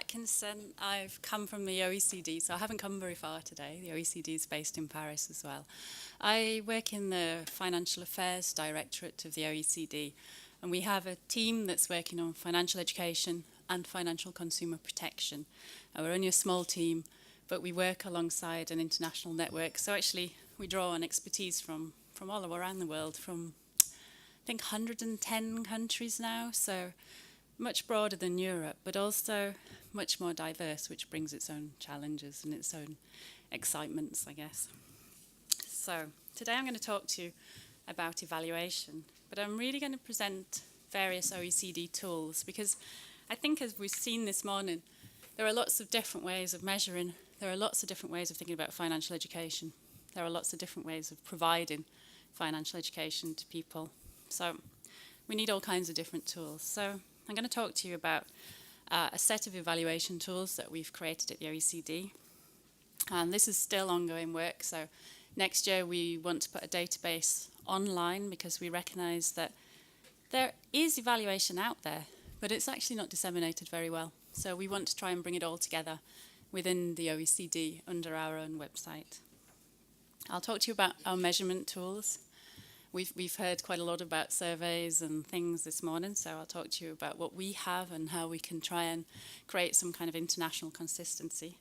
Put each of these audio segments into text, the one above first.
Atkinson. I've come from the OECD, so I haven't come very far today. The OECD is based in Paris as well. I work in the Financial Affairs Directorate of the OECD, and we have a team that's working on financial education and financial consumer protection. We're only a small team, but we work alongside an international network. So actually, we draw on expertise from all around the world, from I think 110 countries now. So much broader than Europe, but also much more diverse, which brings its own challenges and its own excitements, I guess. So today I'm going to talk to you about evaluation, but I'm really going to present various OECD tools because I think, as we've seen this morning, there are lots of different ways of measuring. There are lots of different ways of thinking about financial education. There are lots of different ways of providing financial education to people. So we need all kinds of different tools. So I'm going to talk to you about a set of evaluation tools that we've created at the OECD. And this is still ongoing work. So next year we want to put a database online because we recognise that there is evaluation out there, but it's actually not disseminated very well. So we want to try and bring it all together within the OECD under our own website. I'll talk to you about our measurement tools. We've heard quite a lot about surveys and things this morning, so I'll talk to you about what we have and how we can try and create some kind of international consistency.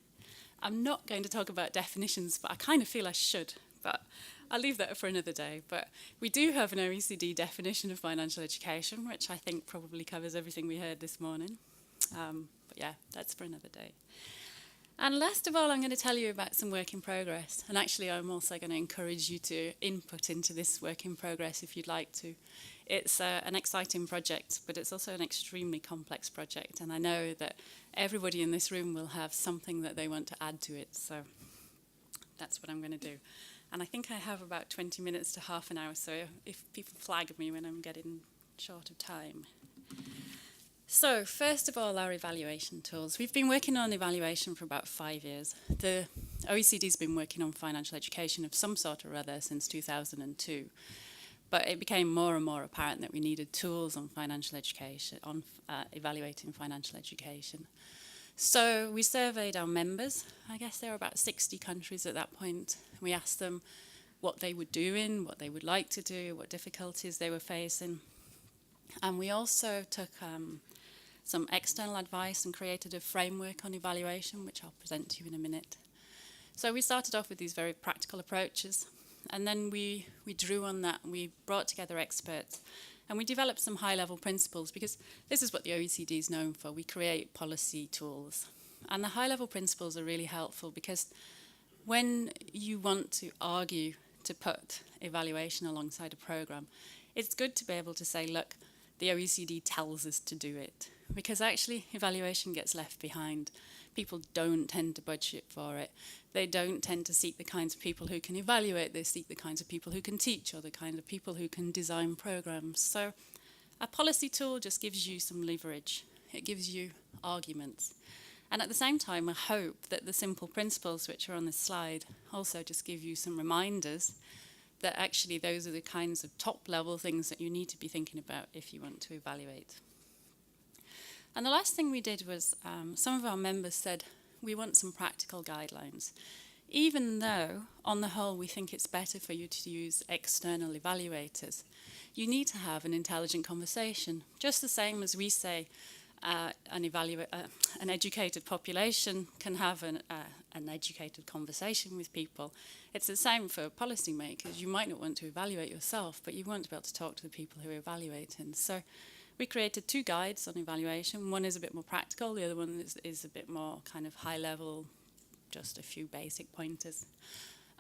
I'm not going to talk about definitions, but I kind of feel I should, but I'll leave that for another day. But we do have an OECD definition of financial education, which I think probably covers everything we heard this morning. But yeah, that's for another day. And last of all, I'm going to tell you about some work in progress. And actually, I'm also going to encourage you to input into this work in progress if you'd like to. It's an exciting project, but it's also an extremely complex project. And I know that everybody in this room will have something that they want to add to it. So that's what I'm going to do. And I think I have about 20 minutes to half an hour. So if people flag me when I'm getting short of time. So, first of all, our evaluation tools. We've been working on evaluation for about 5 years. The OECD's been working on financial education of some sort or other since 2002. But it became more and more apparent that we needed tools on financial education, on evaluating financial education. So we surveyed our members. I guess there were about 60 countries at that point. We asked them what they were doing, what they would like to do, what difficulties they were facing. And we also took some external advice and created a framework on evaluation, which I'll present to you in a minute. So we started off with these very practical approaches, and then we drew on that, and we brought together experts, and we developed some high-level principles, because this is what the OECD is known for. We create policy tools. And the high-level principles are really helpful, because when you want to argue to put evaluation alongside a program, it's good to be able to say, look, the OECD tells us to do it, because actually evaluation gets left behind. People don't tend to budget for it. They don't tend to seek the kinds of people who can evaluate. They seek the kinds of people who can teach, or the kind of people who can design programs. So a policy tool just gives you some leverage. It gives you arguments. And at the same time, I hope that the simple principles which are on this slide also just give you some reminders that actually those are the kinds of top-level things that you need to be thinking about if you want to evaluate. And the last thing we did was some of our members said, we want some practical guidelines. Even though, on the whole, we think it's better for you to use external evaluators, you need to have an intelligent conversation. Just the same as we say an educated population can have an educated conversation with people. It's the same for policymakers. You might not want to evaluate yourself, but you want to be able to talk to the people who are evaluating. So we created 2 guides on evaluation. One is a bit more practical. The other one is a bit more kind of high level, just a few basic pointers.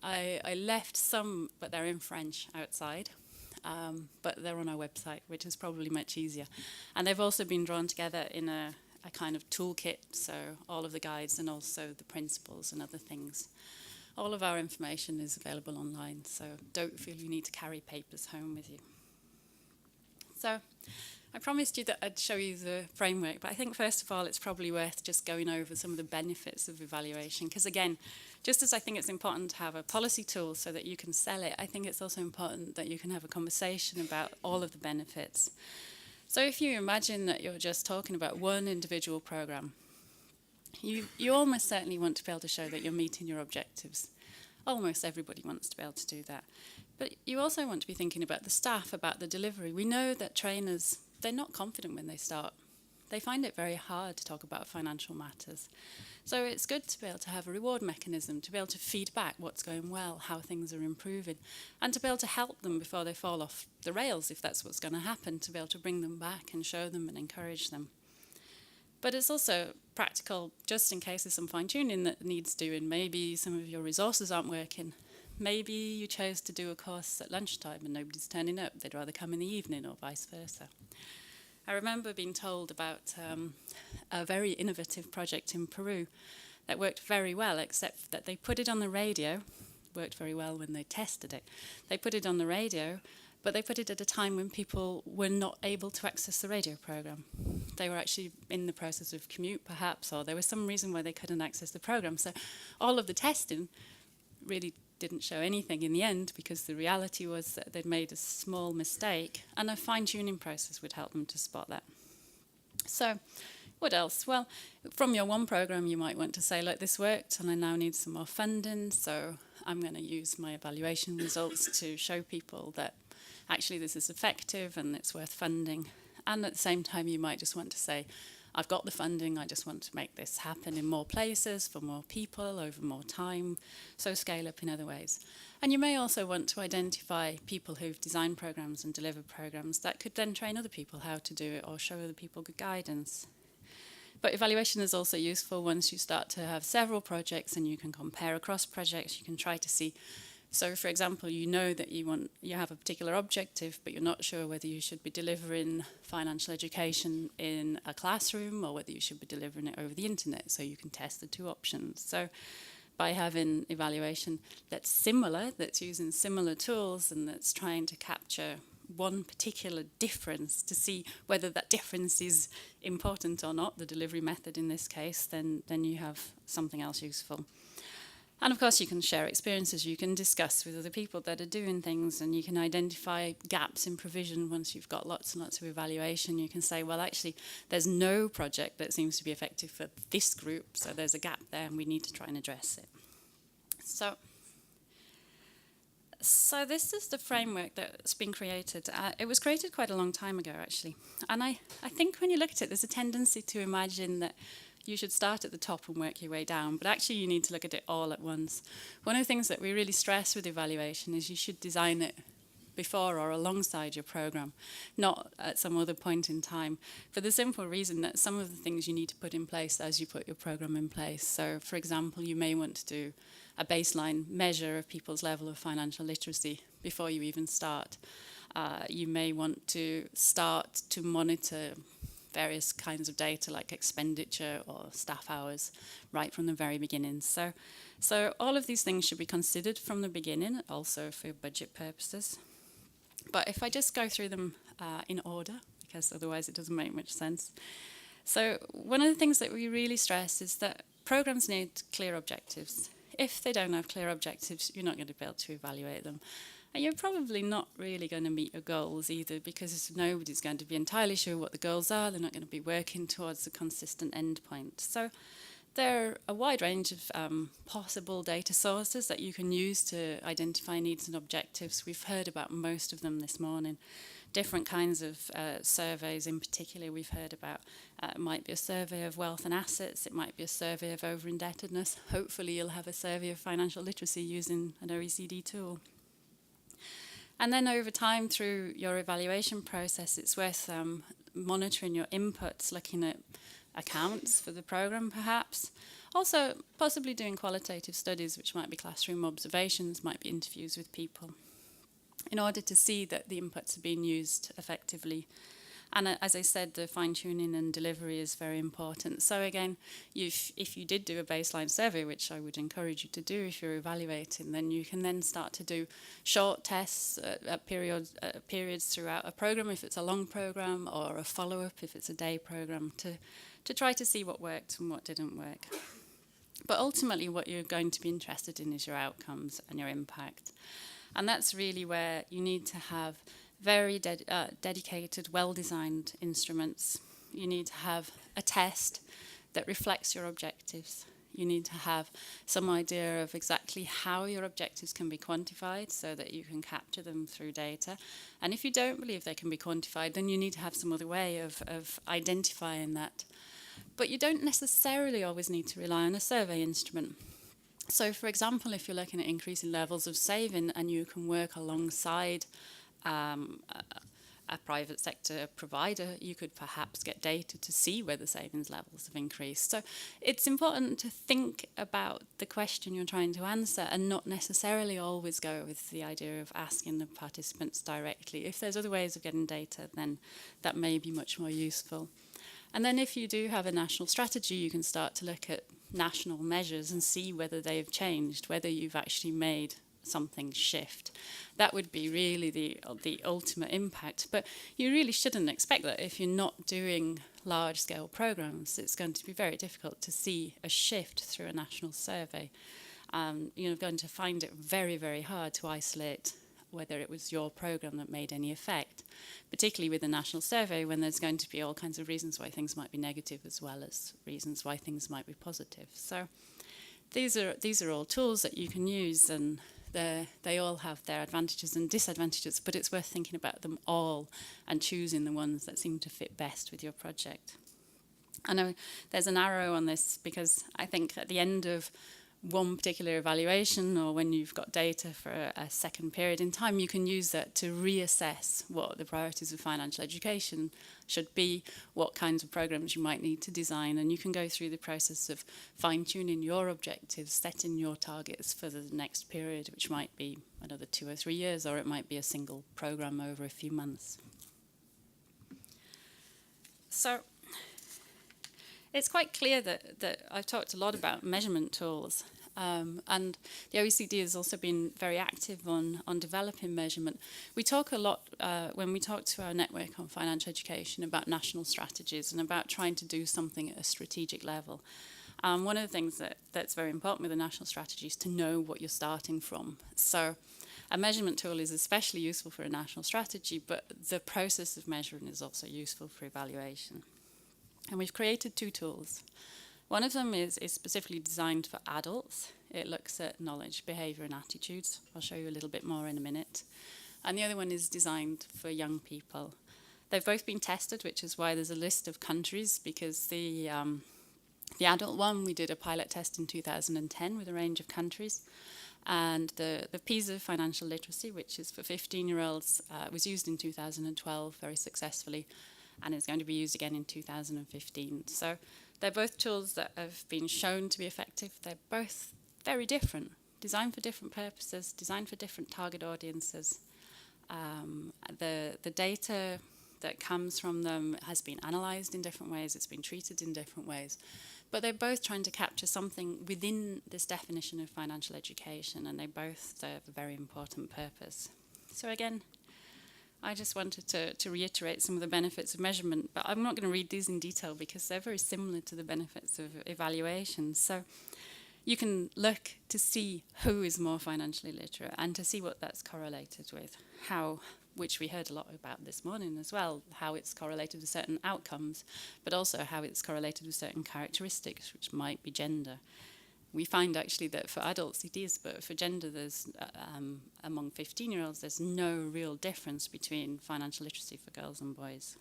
I left some, but they're in French, outside. But they're on our website, which is probably much easier. And they've also been drawn together in a kind of toolkit, so all of the guides and also the principles and other things. All of our information is available online, so don't feel you need to carry papers home with you. So I promised you that I'd show you the framework, but I think first of all it's probably worth just going over some of the benefits of evaluation, because again, just as I think it's important to have a policy tool so that you can sell it, I think it's also important that you can have a conversation about all of the benefits. So if you imagine that you're just talking about one individual program, you almost certainly want to be able to show that you're meeting your objectives. Almost everybody wants to be able to do that. But you also want to be thinking about the staff, about the delivery. We know that trainers, they're not confident when they start. They find it very hard to talk about financial matters. So it's good to be able to have a reward mechanism, to be able to feed back what's going well, how things are improving, and to be able to help them before they fall off the rails, if that's what's going to happen, to be able to bring them back and show them and encourage them. But it's also practical, just in case there's some fine-tuning that needs doing. Maybe some of your resources aren't working. Maybe you chose to do a course at lunchtime and nobody's turning up. They'd rather come in the evening, or vice versa. I remember being told about a very innovative project in Peru that worked very well, except that they put it on the radio. Worked very well when they tested it. They put it on the radio, but they put it at a time when people were not able to access the radio program. They were actually in the process of commute, perhaps, or there was some reason why they couldn't access the program. So all of the testing really didn't show anything in the end, because the reality was that they'd made a small mistake, and a fine-tuning process would help them to spot that. So what else? Well, from your one program, you might want to say, look, this worked and I now need some more funding, so I'm going to use my evaluation results to show people that actually this is effective and it's worth funding. And at the same time, you might just want to say, I've got the funding, I just want to make this happen in more places, for more people, over more time, so scale up in other ways. And you may also want to identify people who've designed programs and delivered programs that could then train other people how to do it or show other people good guidance. But evaluation is also useful once you start to have several projects and you can compare across projects. You can try to see. So, for example, you know that you have a particular objective, but you're not sure whether you should be delivering financial education in a classroom or whether you should be delivering it over the internet. So you can test the two options. So by having evaluation that's similar, that's using similar tools and that's trying to capture one particular difference to see whether that difference is important or not, the delivery method in this case, then you have something else useful. And of course you can share experiences, you can discuss with other people that are doing things, and you can identify gaps in provision once you've got lots and lots of evaluation. You can say, well, actually, there's no project that seems to be effective for this group, so there's a gap there and we need to try and address it. So this is the framework that's been created. It was created quite a long time ago, actually. And I think when you look at it, there's a tendency to imagine that you should start at the top and work your way down, but actually you need to look at it all at once. One of the things that we really stress with evaluation is you should design it before or alongside your program, not at some other point in time, for the simple reason that some of the things you need to put in place as you put your program in place. So, for example, you may want to do a baseline measure of people's level of financial literacy before you even start. You may want to start to monitor various kinds of data like expenditure or staff hours right from the very beginning. So all of these things should be considered from the beginning, also for budget purposes. But if I just go through them in order, because otherwise it doesn't make much sense. So one of the things that we really stress is that programs need clear objectives. If they don't have clear objectives, you're not going to be able to evaluate them. And you're probably not really going to meet your goals either, because nobody's going to be entirely sure what the goals are. They're not going to be working towards a consistent endpoint. So there are a wide range of possible data sources that you can use to identify needs and objectives. We've heard about most of them this morning. Different kinds of surveys in particular we've heard about. It might be a survey of wealth and assets. It might be a survey of over-indebtedness. Hopefully you'll have a survey of financial literacy using an OECD tool. And then over time, through your evaluation process, it's worth monitoring your inputs, looking at accounts for the program, perhaps. Also, possibly doing qualitative studies, which might be classroom observations, might be interviews with people, in order to see that the inputs are being used effectively. And as I said, the fine-tuning and delivery is very important. So again, if you did do a baseline survey, which I would encourage you to do if you're evaluating, then you can then start to do short tests at periods throughout a program, if it's a long program, or a follow-up if it's a day program, to try to see what worked and what didn't work. But ultimately, what you're going to be interested in is your outcomes and your impact. And that's really where you need to have very dedicated, well-designed instruments. You need to have a test that reflects your objectives. You need to have some idea of exactly how your objectives can be quantified so that you can capture them through data. And if you don't believe they can be quantified, then you need to have some other way of identifying that. But you don't necessarily always need to rely on a survey instrument. So, for example, if you're looking at increasing levels of saving and you can work alongside a private sector provider, you could perhaps get data to see whether savings levels have increased. So it's important to think about the question you're trying to answer and not necessarily always go with the idea of asking the participants directly. If there's other ways of getting data, then that may be much more useful. And then if you do have a national strategy, you can start to look at national measures and see whether they've changed, whether you've actually made something shift. That would be really the ultimate impact. But you really shouldn't expect that if you're not doing large-scale programs. It's going to be very difficult to see a shift through a national survey. You're going to find it very, very hard to isolate whether it was your program that made any effect, particularly with a national survey when there's going to be all kinds of reasons why things might be negative as well as reasons why things might be positive. So these are all tools that you can use, and they all have their advantages and disadvantages, but it's worth thinking about them all and choosing the ones that seem to fit best with your project. I know there's an arrow on this because I think at the end of one particular evaluation, or when you've got data for a second period in time, you can use that to reassess what the priorities of financial education should be, what kinds of programs you might need to design, and you can go through the process of fine-tuning your objectives, setting your targets for the next period, which might be another 2 or 3 years, or it might be a single program over a few months. So it's quite clear that I've talked a lot about measurement tools, and the OECD has also been very active on developing measurement. We talk a lot, when we talk to our network on financial education, about national strategies and about trying to do something at a strategic level. One of the things that's very important with a national strategy is to know what you're starting from. So a measurement tool is especially useful for a national strategy, but the process of measuring is also useful for evaluation. And we've created 2 tools. One of them is specifically designed for adults. It looks at knowledge, behaviour and attitudes. I'll show you a little bit more in a minute. And the other one is designed for young people. They've both been tested, which is why there's a list of countries, because the adult one, we did a pilot test in 2010 with a range of countries. And the PISA financial literacy, which is for 15-year-olds, was used in 2012 very successfully, and is going to be used again in 2015. So they're both tools that have been shown to be effective. They're both very different, designed for different purposes, designed for different target audiences. The data that comes from them has been analysed in different ways, it's been treated in different ways. But they're both trying to capture something within this definition of financial education, and they both serve a very important purpose. So again, I just wanted to reiterate some of the benefits of measurement, but I'm not going to read these in detail because they're very similar to the benefits of evaluation. So you can look to see who is more financially literate and to see what that's correlated with, which we heard a lot about this morning as well, how it's correlated with certain outcomes, but also how it's correlated with certain characteristics, which might be gender. We find actually that for adults it is, but for gender, there's among 15-year-olds, there's no real difference between financial literacy for girls and boys.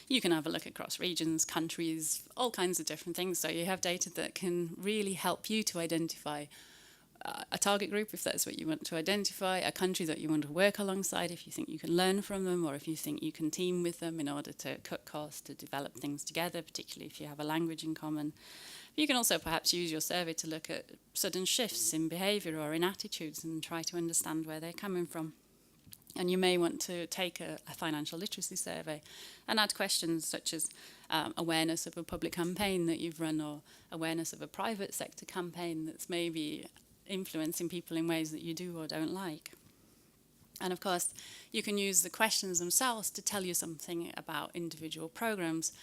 You can have a look across regions, countries, all kinds of different things. So you have data that can really help you to identify a target group, if that's what you want to identify, a country that you want to work alongside, if you think you can learn from them, or if you think you can team with them in order to cut costs, to develop things together, particularly if you have a language in common. You can also perhaps use your survey to look at sudden shifts in behaviour or in attitudes and try to understand where they're coming from. And you may want to take a financial literacy survey and add questions such as awareness of a public campaign that you've run, or awareness of a private sector campaign that's maybe influencing people in ways that you do or don't like. And of course, you can use the questions themselves to tell you something about individual programs,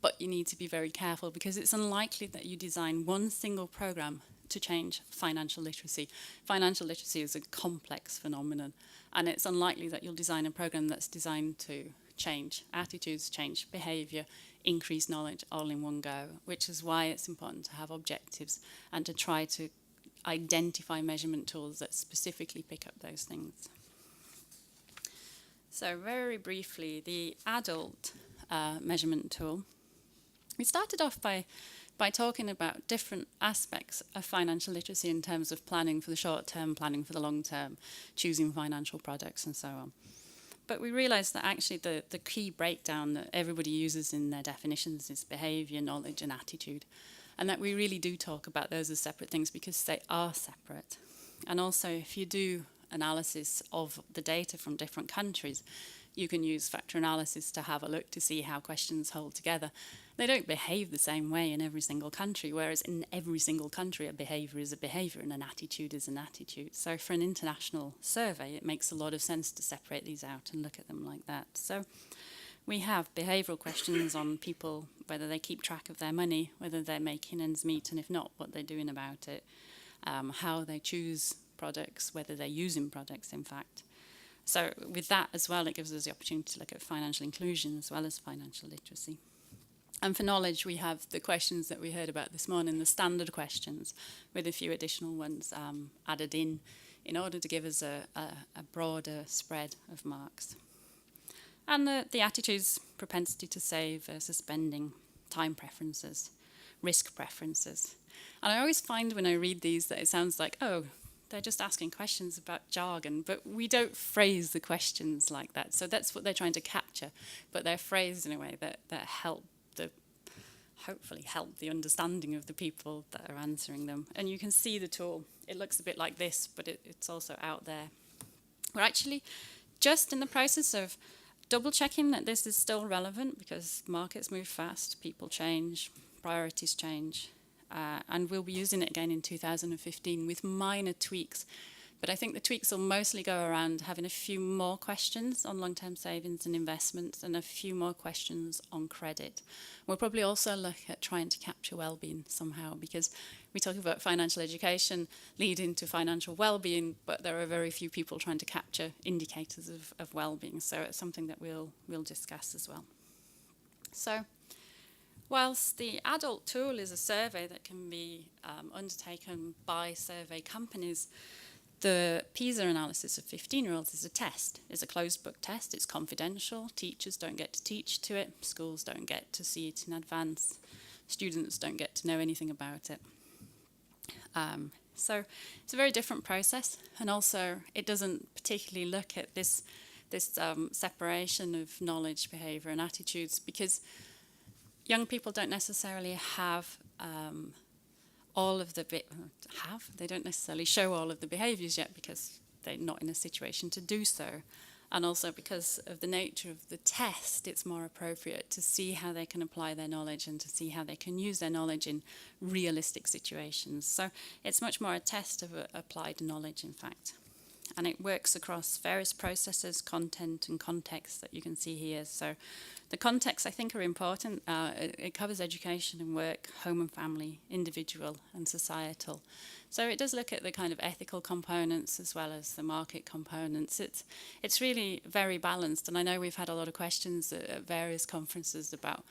but you need to be very careful because it's unlikely that you design one single program to change financial literacy. Financial literacy is a complex phenomenon, and it's unlikely that you'll design a program that's designed to change, attitudes change, behaviour, increase knowledge all in one go, which is why it's important to have objectives and to try to identify measurement tools that specifically pick up those things. So very briefly, the adult measurement tool. We started off by talking about different aspects of financial literacy in terms of planning for the short term, planning for the long term, choosing financial products and so on. But we realised that actually the key breakdown that everybody uses in their definitions is behaviour, knowledge and attitude. And that we really do talk about those as separate things because they are separate. And also if you do analysis of the data from different countries, you can use factor analysis to have a look to see how questions hold together. They don't behave the same way in every single country, whereas in every single country a behaviour is a behaviour and an attitude is an attitude. So for an international survey, it makes a lot of sense to separate these out and look at them like that. So we have behavioural questions on people, whether they keep track of their money, whether they're making ends meet, and if not, what they're doing about it, how they choose products, whether they're using products, in fact. So with that as well, it gives us the opportunity to look at financial inclusion as well as financial literacy. And for knowledge, we have the questions that we heard about this morning, the standard questions, with a few additional ones added in order to give us a broader spread of marks. And the attitudes, propensity to save versus spending, time preferences, risk preferences. And I always find when I read these that it sounds like, oh, they're just asking questions about jargon, but we don't phrase the questions like that. So that's what they're trying to capture, but they're phrased in a way that hopefully help the understanding of the people that are answering them. And you can see the tool. It looks a bit like this, but it's also out there. We're actually just in the process of double checking that this is still relevant because markets move fast, people change, priorities change. And we'll be using it again in 2015 with minor tweaks. But I think the tweaks will mostly go around having a few more questions on long-term savings and investments and a few more questions on credit. We'll probably also look at trying to capture well-being somehow because we talk about financial education leading to financial well-being, but there are very few people trying to capture indicators of well-being. So it's something that we'll discuss as well. So whilst the adult tool is a survey that can be undertaken by survey companies, the PISA analysis of 15-year-olds is a test. It's a closed book test. It's confidential. Teachers don't get to teach to it. Schools don't get to see it in advance. Students don't get to know anything about it. So it's a very different process. And also, it doesn't particularly look at this separation of knowledge, behaviour and attitudes because young people don't necessarily have they don't necessarily show all of the behaviours yet because they're not in a situation to do so. And also because of the nature of the test, it's more appropriate to see how they can apply their knowledge and to see how they can use their knowledge in realistic situations. So it's much more a test of applied knowledge, in fact. And it works across various processes, content and context that you can see here. So the context, I think, are important. It covers education and work, home and family, individual and societal. So it does look at the kind of ethical components as well as the market components. It's really very balanced. And I know we've had a lot of questions at various conferences about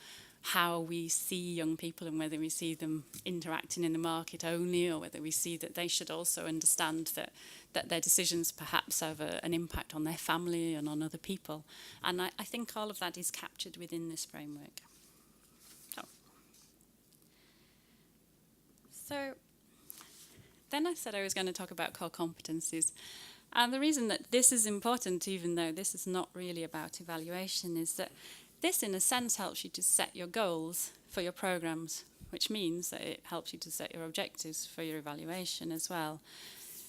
how we see young people and whether we see them interacting in the market only or whether we see that they should also understand that their decisions perhaps have an impact on their family and on other people. And I think all of that is captured within this framework. So then I said I was going to talk about core competencies. And the reason that this is important, even though this is not really about evaluation, is that this, in a sense, helps you to set your goals for your programs, which means that it helps you to set your objectives for your evaluation as well.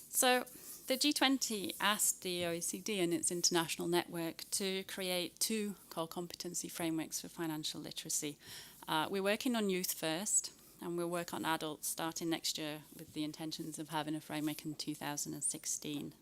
So the G20 asked the OECD and its international network to create 2 core competency frameworks for financial literacy. We're working on youth first, and we'll work on adults starting next year with the intentions of having a framework in 2016.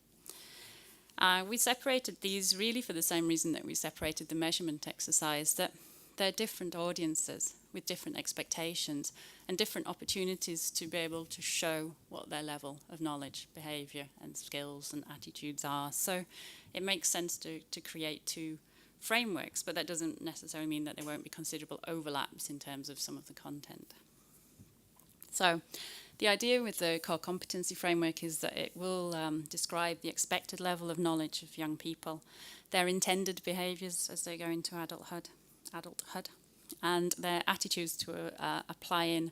We separated these really for the same reason that we separated the measurement exercise, that they're different audiences with different expectations and different opportunities to be able to show what their level of knowledge, behaviour and skills and attitudes are. So it makes sense to create 2 frameworks, but that doesn't necessarily mean that there won't be considerable overlaps in terms of some of the content. So the idea with the core competency framework is that it will describe the expected level of knowledge of young people, their intended behaviours as they go into adulthood, and their attitudes to applying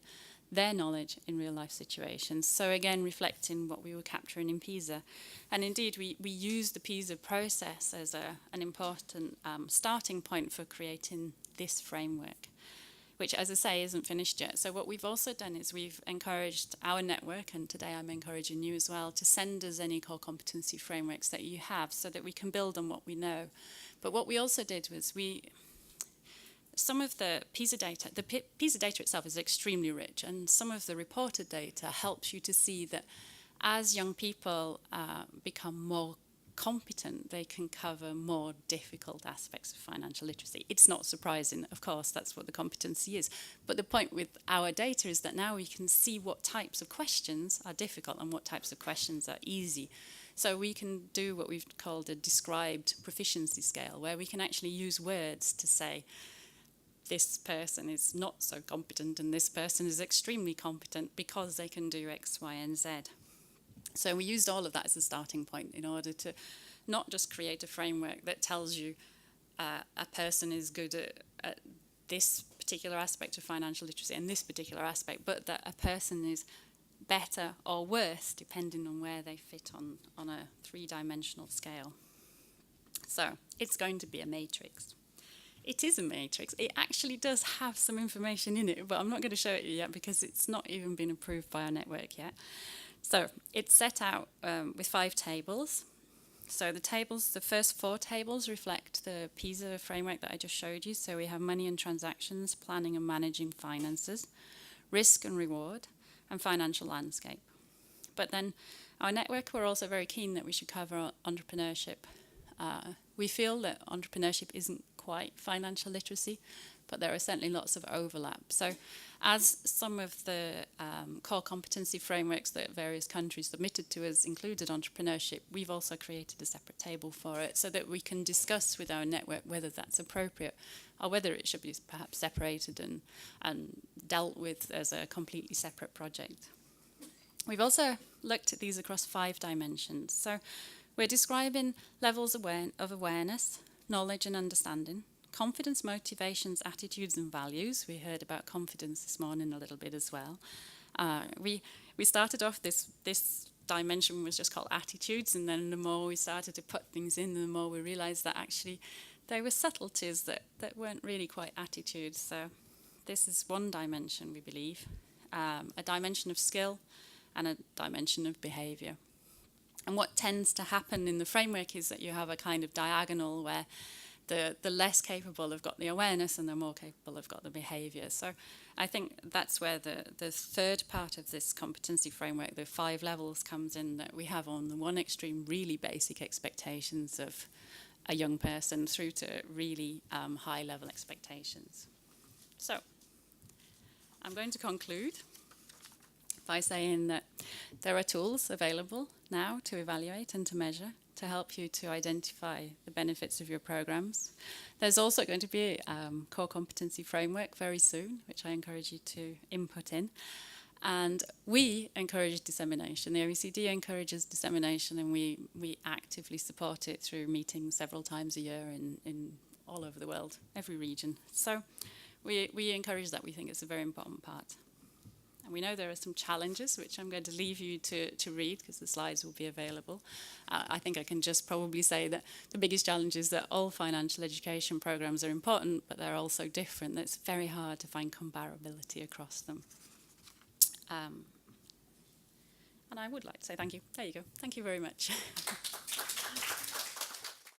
their knowledge in real life situations. So again, reflecting what we were capturing in PISA. And indeed, we use the PISA process as an important starting point for creating this framework, which, as I say, isn't finished yet. So what we've also done is we've encouraged our network, and today I'm encouraging you as well, to send us any core competency frameworks that you have so that we can build on what we know. But what we also did was some of the PISA data, PISA data itself is extremely rich, and some of the reported data helps you to see that as young people become more competent, they can cover more difficult aspects of financial literacy. It's not surprising, of course, that's what the competency is. But the point with our data is that now we can see what types of questions are difficult and what types of questions are easy. So we can do what we've called a described proficiency scale, where we can actually use words to say, this person is not so competent and this person is extremely competent because they can do X, Y, and Z. So we used all of that as a starting point in order to not just create a framework that tells you a person is good at this particular aspect of financial literacy and this particular aspect, but that a person is better or worse depending on where they fit on a three-dimensional scale. So it's going to be a matrix. It is a matrix. It actually does have some information in it, but I'm not going to show it yet because it's not even been approved by our network yet. So it's set out with 5 tables. So the first 4 tables reflect the PISA framework that I just showed you. So we have money and transactions, planning and managing finances, risk and reward, and financial landscape. But then our network were also very keen that we should cover entrepreneurship. We feel that entrepreneurship isn't quite financial literacy, but there are certainly lots of overlap. So as some of the core competency frameworks that various countries submitted to us included entrepreneurship, we've also created a separate table for it so that we can discuss with our network whether that's appropriate or whether it should be perhaps separated and dealt with as a completely separate project. We've also looked at these across 5 dimensions. So we're describing levels of awareness, knowledge and understanding, confidence, motivations, attitudes and values. We heard about confidence this morning a little bit as well. We started off this dimension was just called attitudes, and then the more we started to put things in, the more we realised that actually there were subtleties that weren't really quite attitudes. So this is one dimension, we believe, a dimension of skill and a dimension of behaviour. And what tends to happen in the framework is that you have a kind of diagonal where the less capable have got the awareness and the more capable have got the behaviour. So I think that's where the third part of this competency framework, the 5 levels, comes in, that we have on the one extreme really basic expectations of a young person through to really high level expectations. So I'm going to conclude by saying that there are tools available now to evaluate and to measure to help you to identify the benefits of your programs. There's also going to be a core competency framework very soon, which I encourage you to input in. And we encourage dissemination. The OECD encourages dissemination, and we actively support it through meetings several times a year in all over the world, every region. So we encourage that. We think it's a very important part. And we know there are some challenges, which I'm going to leave you to read because the slides will be available. I think I can just probably say that the biggest challenge is that all financial education programs are important, but they're also different. It's very hard to find comparability across them. And I would like to say thank you. There you go. Thank you very much.